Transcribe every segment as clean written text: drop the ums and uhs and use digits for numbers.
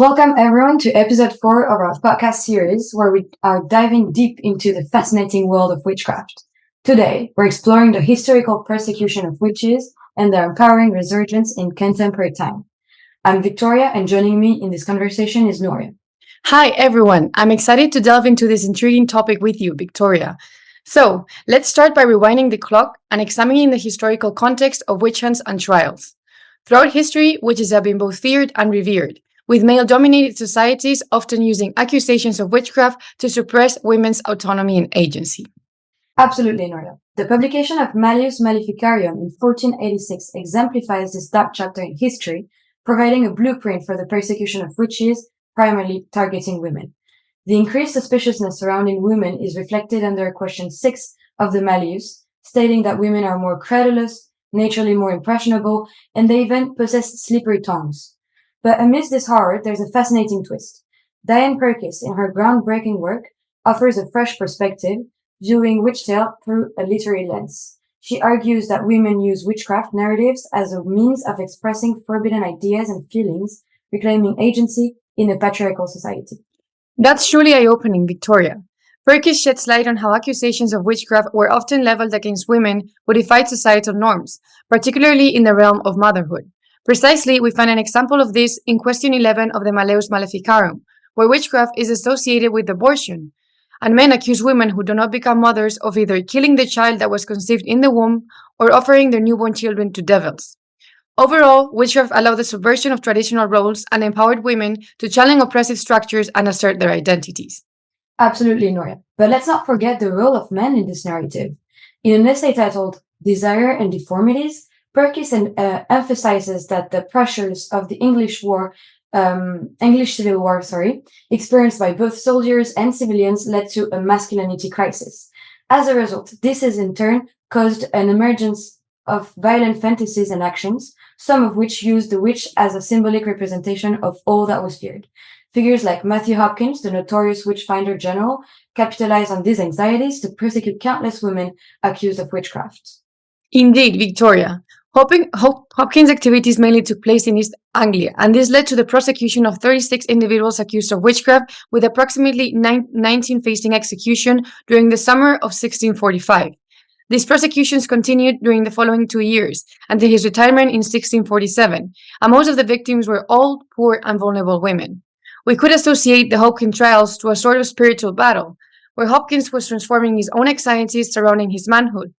Welcome everyone to episode 4 of our podcast series where we are diving deep into the fascinating world of witchcraft. Today, we're exploring the historical persecution of witches and their empowering resurgence in contemporary time. I'm Victoria, and joining me in this conversation is Noria. Hi, everyone. I'm excited to delve into this intriguing topic with you, Victoria. So, let's start by rewinding the clock and examining the historical context of witch hunts and trials. Throughout history, witches have been both feared and revered, with male dominated societies often using accusations of witchcraft to suppress women's autonomy and agency. Absolutely, Noria. The publication of Malleus Maleficarium in 1486 exemplifies this dark chapter in history, providing a blueprint for the persecution of witches, primarily targeting women. The increased suspiciousness surrounding women is reflected under question 6 of the Malleus, stating that women are more credulous, naturally more impressionable, and they even possess slippery tongues. But amidst this horror, there's a fascinating twist. Diane Perkis, in her groundbreaking work, offers a fresh perspective, viewing witch tale through a literary lens. She argues that women use witchcraft narratives as a means of expressing forbidden ideas and feelings, reclaiming agency in a patriarchal society. That's truly eye-opening, Victoria. Perkis sheds light on how accusations of witchcraft were often leveled against women who defied societal norms, particularly in the realm of motherhood. Precisely, we find an example of this in question 11 of the Malleus Maleficarum, where witchcraft is associated with abortion, and men accuse women who do not become mothers of either killing the child that was conceived in the womb or offering their newborn children to devils. Overall, witchcraft allowed the subversion of traditional roles and empowered women to challenge oppressive structures and assert their identities. Absolutely, Noria. But let's not forget the role of men in this narrative. In an essay titled Desire and Deformities, Perkis emphasizes that the pressures of the English Civil War, experienced by both soldiers and civilians led to a masculinity crisis. As a result, this has in turn caused an emergence of violent fantasies and actions, some of which used the witch as a symbolic representation of all that was feared. Figures like Matthew Hopkins, the notorious witchfinder general, capitalized on these anxieties to persecute countless women accused of witchcraft. Indeed, Victoria. Hopkins' activities mainly took place in East Anglia, and this led to the prosecution of 36 individuals accused of witchcraft, with approximately 19 facing execution during the summer of 1645. These prosecutions continued during the following 2 years, until his retirement in 1647, and most of the victims were old, poor, and vulnerable women. We could associate the Hopkins trials to a sort of spiritual battle, where Hopkins was transforming his own anxieties surrounding his manhood,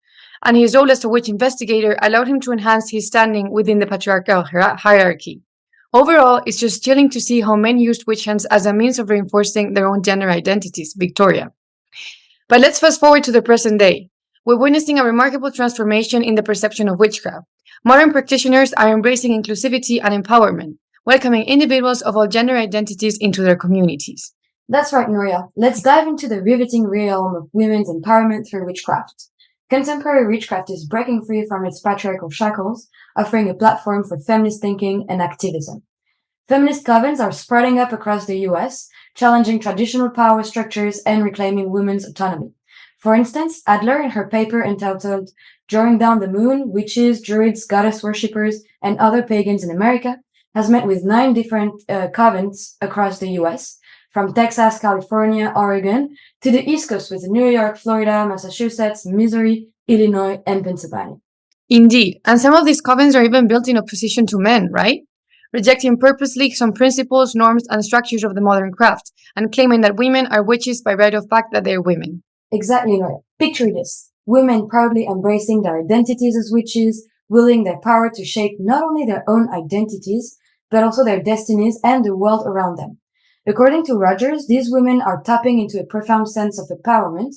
and his role as a witch investigator allowed him to enhance his standing within the patriarchal hierarchy. Overall, it's just chilling to see how men used witch hunts as a means of reinforcing their own gender identities, Victoria. But let's fast forward to the present day. We're witnessing a remarkable transformation in the perception of witchcraft. Modern practitioners are embracing inclusivity and empowerment, welcoming individuals of all gender identities into their communities. That's right, Noria. Let's dive into the riveting realm of women's empowerment through witchcraft. Contemporary witchcraft is breaking free from its patriarchal shackles, offering a platform for feminist thinking and activism. Feminist covens are sprouting up across the US, challenging traditional power structures and reclaiming women's autonomy. For instance, Adler, in her paper entitled Drawing Down the Moon, Witches, Druids, Goddess Worshippers, and Other Pagans in America, has met with 9 different covens across the US, from Texas, California, Oregon, to the East Coast with New York, Florida, Massachusetts, Missouri, Illinois, and Pennsylvania. Indeed, and some of these covens are even built in opposition to men, right? Rejecting purposely some principles, norms, and structures of the modern craft, and claiming that women are witches by right of fact that they are women. Exactly, Nora. Picture this. Women proudly embracing their identities as witches, wielding their power to shape not only their own identities, but also their destinies and the world around them. According to Rogers, these women are tapping into a profound sense of empowerment,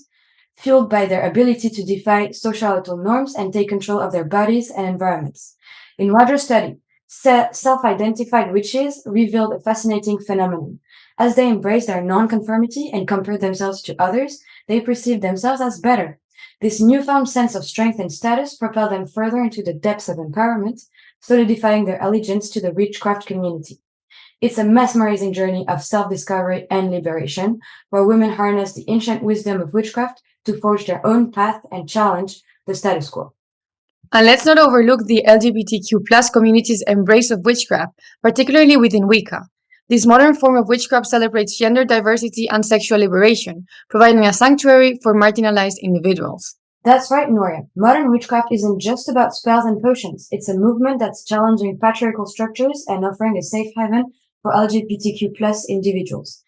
fueled by their ability to defy societal norms and take control of their bodies and environments. In Rogers' study, self-identified witches revealed a fascinating phenomenon. As they embraced their non-conformity and compared themselves to others, they perceived themselves as better. This newfound sense of strength and status propelled them further into the depths of empowerment, solidifying their allegiance to the witchcraft community. It's a mesmerizing journey of self-discovery and liberation, where women harness the ancient wisdom of witchcraft to forge their own path and challenge the status quo. And let's not overlook the LGBTQ plus community's embrace of witchcraft, particularly within Wicca. This modern form of witchcraft celebrates gender diversity and sexual liberation, providing a sanctuary for marginalized individuals. That's right, Noria. Modern witchcraft isn't just about spells and potions. It's a movement that's challenging patriarchal structures and offering a safe haven for LGBTQ plus individuals.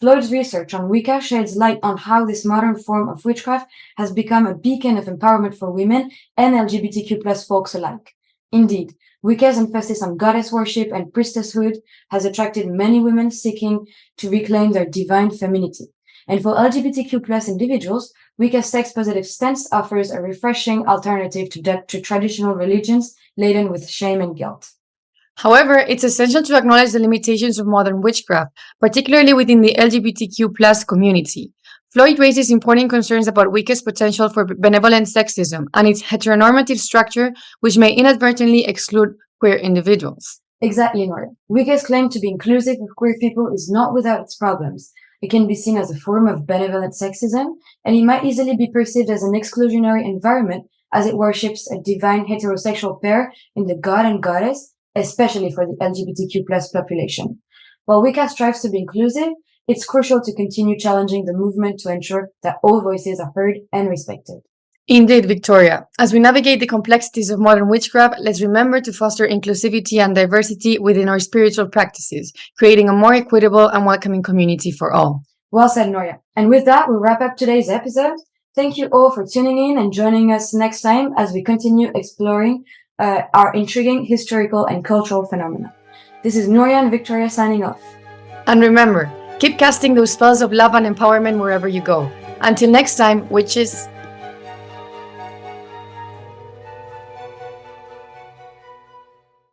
Floyd's research on Wicca sheds light on how this modern form of witchcraft has become a beacon of empowerment for women and LGBTQ plus folks alike. Indeed, Wicca's emphasis on goddess worship and priestesshood has attracted many women seeking to reclaim their divine femininity. And for LGBTQ plus individuals, Wicca's sex-positive stance offers a refreshing alternative to traditional religions laden with shame and guilt. However, it's essential to acknowledge the limitations of modern witchcraft, particularly within the LGBTQ plus community. Floyd raises important concerns about Wicca's potential for benevolent sexism and its heteronormative structure, which may inadvertently exclude queer individuals. Exactly, Nora. Wicca's claim to be inclusive of queer people is not without its problems. It can be seen as a form of benevolent sexism, and it might easily be perceived as an exclusionary environment as it worships a divine heterosexual pair in the god and goddess, especially for the LGBTQ plus population. While Wicca strives to be inclusive, it's crucial to continue challenging the movement to ensure that all voices are heard and respected. Indeed, Victoria. As we navigate the complexities of modern witchcraft, let's remember to foster inclusivity and diversity within our spiritual practices, creating a more equitable and welcoming community for all. Well said, Noria. And with that, we'll wrap up today's episode. Thank you all for tuning in and joining us next time as we continue exploring our intriguing historical and cultural phenomena. This is Noria and Victoria signing off. And remember, keep casting those spells of love and empowerment wherever you go. Until next time, witches.